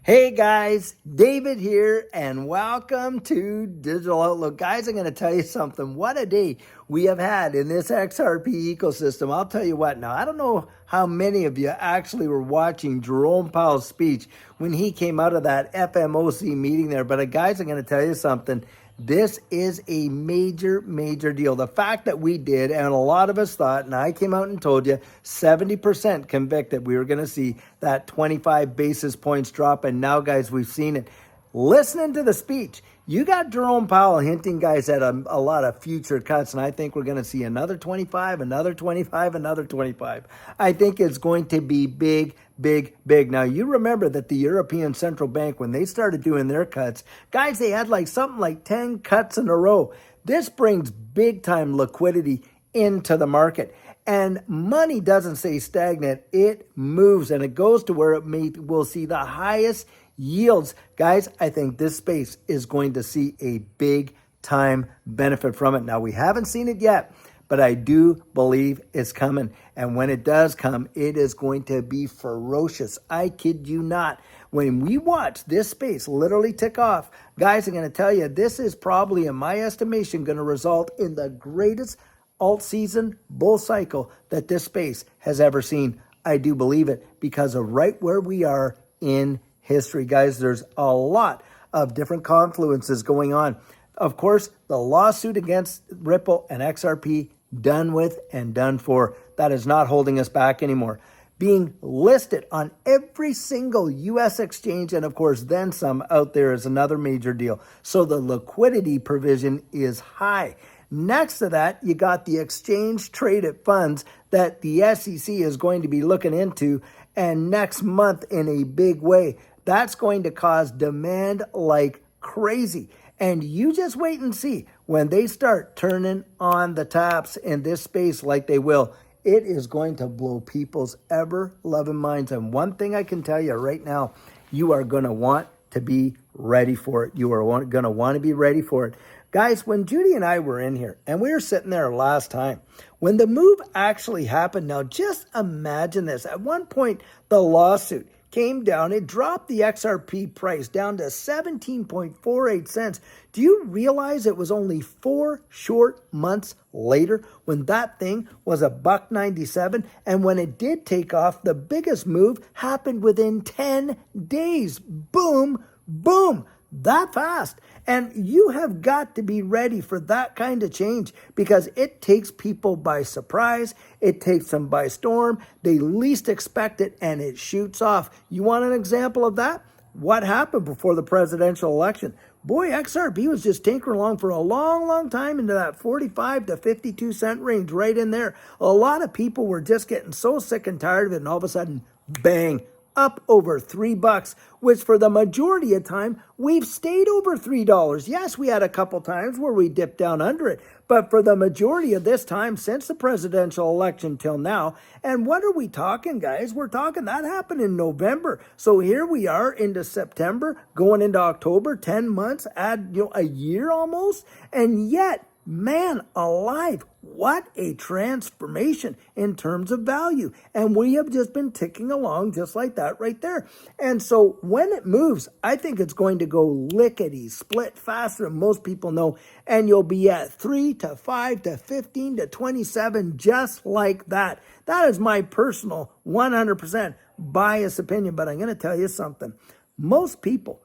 Hey guys, David here, and welcome to Digital Outlook. Guys, I'm going to tell you something. What a day we have had in this XRP ecosystem. I'll tell you what now. I don't know how many of you actually were watching Jerome Powell's speech when he came out of that FMOC meeting there. But guys, I'm going to tell you something. This is a major, major deal. The fact that we did, and a lot of us thought, and I came out and told you, 70% convicted we were going to see that 25 basis points drop. And now, guys, we've seen it. Listening to the speech, you got Jerome Powell hinting, guys, at a lot of future cuts, and I think we're going to see another 25, another 25, another 25. I think it's going to be big, big, big. Now, you remember that the European Central Bank, when they started doing their cuts, guys, they had something like 10 cuts in a row. This brings big-time liquidity into the market. And money doesn't stay stagnant. It moves, and it goes to where we'll see the highest yields. Guys, I think this space is going to see a big time benefit from it. Now, we haven't seen it yet, but I do believe it's coming. And when it does come, it is going to be ferocious. I kid you not. When we watch this space literally tick off, guys, I'm going to tell you, this is probably, in my estimation, going to result in the greatest alt season bull cycle that this space has ever seen. I do believe it because of right where we are in history. Guys, there's a lot of different confluences going on. Of course, the lawsuit against Ripple and XRP, done with and done for. That is not holding us back anymore. Being listed on every single U.S. exchange, and of course, then some out there, is another major deal. So the liquidity provision is high. Next to that, you got the exchange traded funds that the SEC is going to be looking into, and next month in a big way. That's going to cause demand like crazy. And you just wait and see when they start turning on the taps in this space like they will. It is going to blow people's ever-loving minds. And one thing I can tell you right now, you are going to want to be ready for it. You are going to want to be ready for it. Guys, when Judy and I were in here, and we were sitting there last time, when the move actually happened, now just imagine this. At one point, the lawsuit came down. It dropped the XRP price down to 17.48 cents. Do you realize it was only 4 short months later when that thing was $1.97? And when it did take off, the biggest move happened within 10 days. Boom, boom. That fast. And you have got to be ready for that kind of change because it takes people by surprise. It takes them by storm. They least expect it and it shoots off. You want an example of that? What happened before the presidential election? Boy, XRP was just tinkering along for a long, long time into that 45 to 52 cent range right in there. A lot of people were just getting so sick and tired of it, and all of a sudden, bang, up over $3, which for the majority of time, we've stayed over $3. Yes, we had a couple times where we dipped down under it, but for the majority of this time since the presidential election till now, and what are we talking, guys? We're talking that happened in November. So here we are into September, going into October, 10 months, add a year almost, and yet, man alive, what a transformation in terms of value. And we have just been ticking along just like that right there. And so when it moves, I think it's going to go lickety split faster than most people know. And you'll be at 3 to 5 to 15 to 27 just like that. That is my personal 100% biased opinion. But I'm going to tell you something. Most people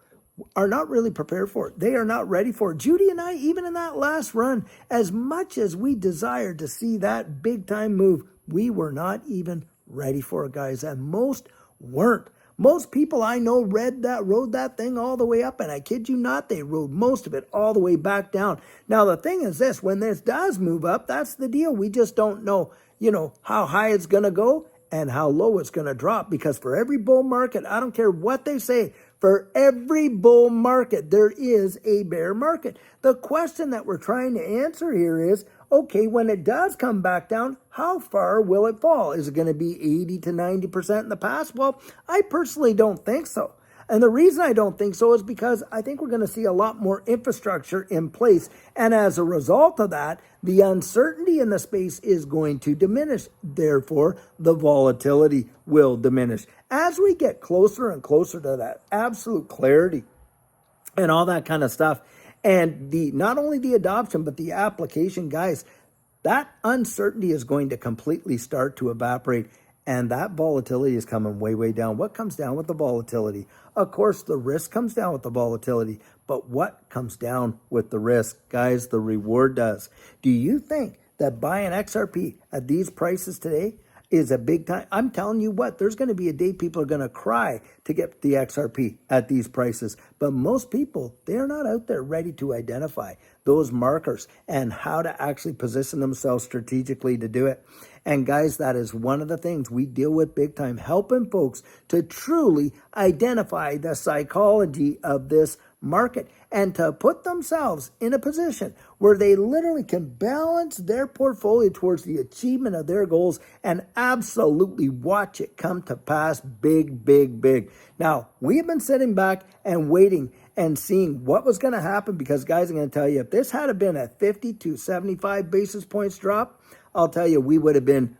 are not really prepared for it. They are not ready for it. Judy and I, even in that last run, as much as we desired to see that big time move, we were not even ready for it, guys. And most weren't. Most people I know rode that thing all the way up, and I kid you not, they rode most of it all the way back down. Now, the thing is this, when this does move up, that's the deal. We just don't know, how high it's going to go and how low it's going to drop, because for every bull market, I don't care what they say, for every bull market, there is a bear market. The question that we're trying to answer here is, okay, when it does come back down, how far will it fall? Is it going to be 80 to 90% in the past? Well, I personally don't think so. And the reason I don't think so is because I think we're going to see a lot more infrastructure in place. And as a result of that, the uncertainty in the space is going to diminish. Therefore, the volatility will diminish. As we get closer and closer to that absolute clarity and all that kind of stuff, and not only the adoption, but the application, guys, that uncertainty is going to completely start to evaporate, and that volatility is coming way, way down. What comes down with the volatility? Of course, the risk comes down with the volatility, but what comes down with the risk? Guys, the reward does. Do you think that buying XRP at these prices today is a big time? I'm telling you what, there's going to be a day people are going to cry to get the XRP at these prices. But most people, they're not out there ready to identify those markers and how to actually position themselves strategically to do it. And guys, that is one of the things we deal with big time, helping folks to truly identify the psychology of this market and to put themselves in a position where they literally can balance their portfolio towards the achievement of their goals and absolutely watch it come to pass big, big, big. Now, we have been sitting back and waiting and seeing what was going to happen because, guys, I'm going to tell you, if this had been a 50 to 75 basis points drop, I'll tell you, we would have been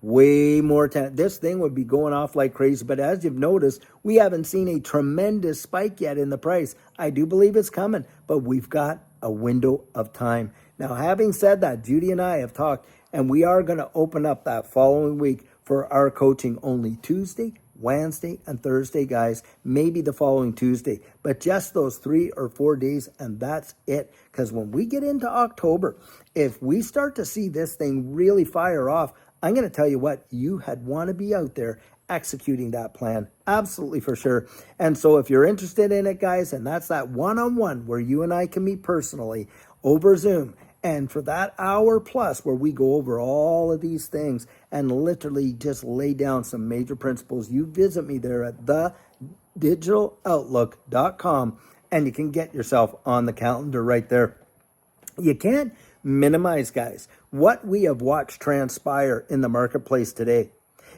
way more. This thing would be going off like crazy. But as you've noticed, we haven't seen a tremendous spike yet in the price. I do believe it's coming, but we've got a window of time. Now, having said that, Judy and I have talked, and we are going to open up that following week for our coaching only Tuesday, Wednesday, and Thursday, guys. Maybe the following Tuesday, but just those 3 or 4 days, and that's it. Because when we get into October, if we start to see this thing really fire off, I'm going to tell you what, you had want to be out there executing that plan. Absolutely, for sure. And so if you're interested in it, guys, and that's that one-on-one where you and I can meet personally over Zoom, and for that hour plus where we go over all of these things and literally just lay down some major principles, you visit me there at thedigital.outlook.com and you can get yourself on the calendar right there. You can't minimize, guys, what we have watched transpire in the marketplace today.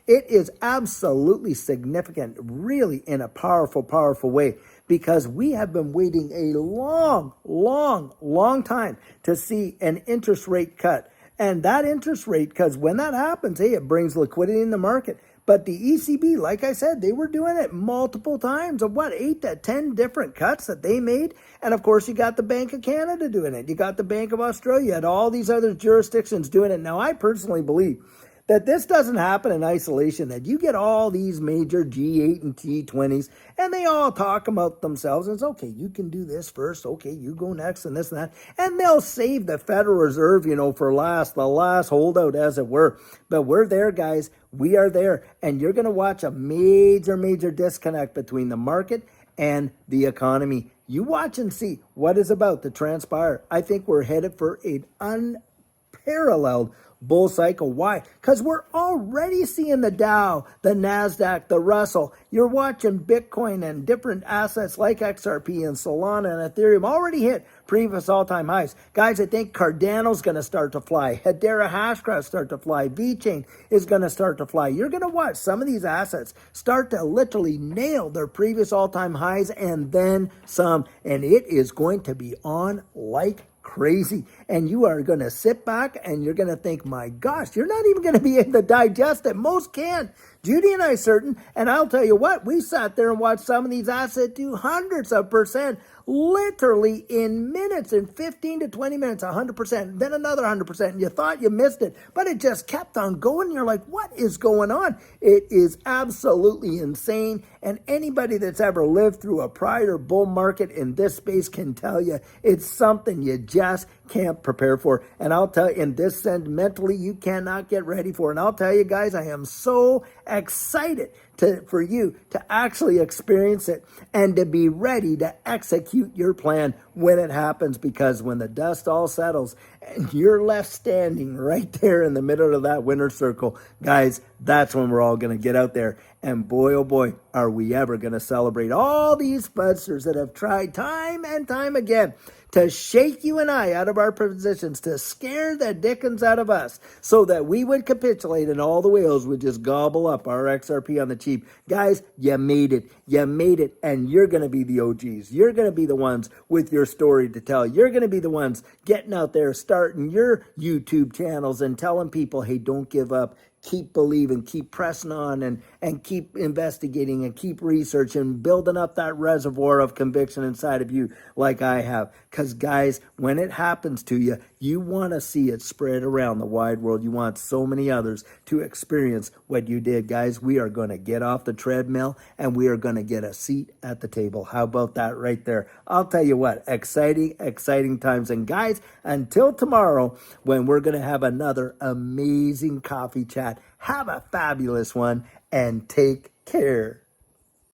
It is absolutely significant, really in a powerful, powerful way, because we have been waiting a long, long, long time to see an interest rate cut. And that interest rate, because when that happens, hey, it brings liquidity in the market. But the ECB, like I said, they were doing it multiple times of 8 to 10 different cuts that they made. And of course, you got the Bank of Canada doing it. You got the Bank of Australia, you had all these other jurisdictions doing it. Now, I personally believe that this doesn't happen in isolation, that you get all these major G8 and T20s, and they all talk about themselves, and it's okay, you can do this first, okay, you go next, and this and that, and they'll save the Federal Reserve, for the last holdout, as it were. But we're there, guys, we are there, and you're going to watch a major, major disconnect between the market and the economy. You watch and see what is about to transpire. I think we're headed for an unparalleled bull cycle. Why? Because we're already seeing the Dow, the NASDAQ, the Russell. You're watching Bitcoin and different assets like XRP and Solana and Ethereum already hit previous all-time highs. Guys, I think Cardano's going to start to fly. Hedera Hashgraph start to fly. VeChain is going to start to fly. You're going to watch some of these assets start to literally nail their previous all-time highs and then some. And it is going to be on like crazy. And you are going to sit back and you're going to think, my gosh, you're not even going to be able to digest it. Most can't. Judy and I certain. And I'll tell you what, we sat there and watched some of these assets do hundreds of percent, literally in minutes, in 15 to 20 minutes, 100%, then another 100%. And you thought you missed it, but it just kept on going. You're like, what is going on? It is absolutely insane. And anybody that's ever lived through a prior bull market in this space can tell you it's something you just can't prepare for. And I'll tell you, in this sense, mentally, you cannot get ready for it. And I'll tell you guys, I am so excited for you to actually experience it and to be ready to execute your plan when it happens, because when the dust all settles and you're left standing right there in the middle of that winner's circle, guys, that's when we're all going to get out there. And boy, oh boy, are we ever going to celebrate all these fudsters that have tried time and time again to shake you and I out of our positions, to scare the dickens out of us so that we would capitulate and all the whales would just gobble up our XRP on the cheap. cheap. Guys, you made it. You made it, and you're going to be the OGs. You're going to be the ones with your story to tell. You're going to be the ones getting out there, starting your YouTube channels and telling people, hey, don't give up. Keep believing, keep pressing on, and keep investigating and keep researching, building up that reservoir of conviction inside of you like I have. Because, guys, when it happens to you, you want to see it spread around the wide world. You want so many others to experience what you did. Guys, we are going to get off the treadmill and we are going to get a seat at the table. How about that right there? I'll tell you what, exciting, exciting times. And guys, until tomorrow, when we're going to have another amazing coffee chat, have a fabulous one and take care.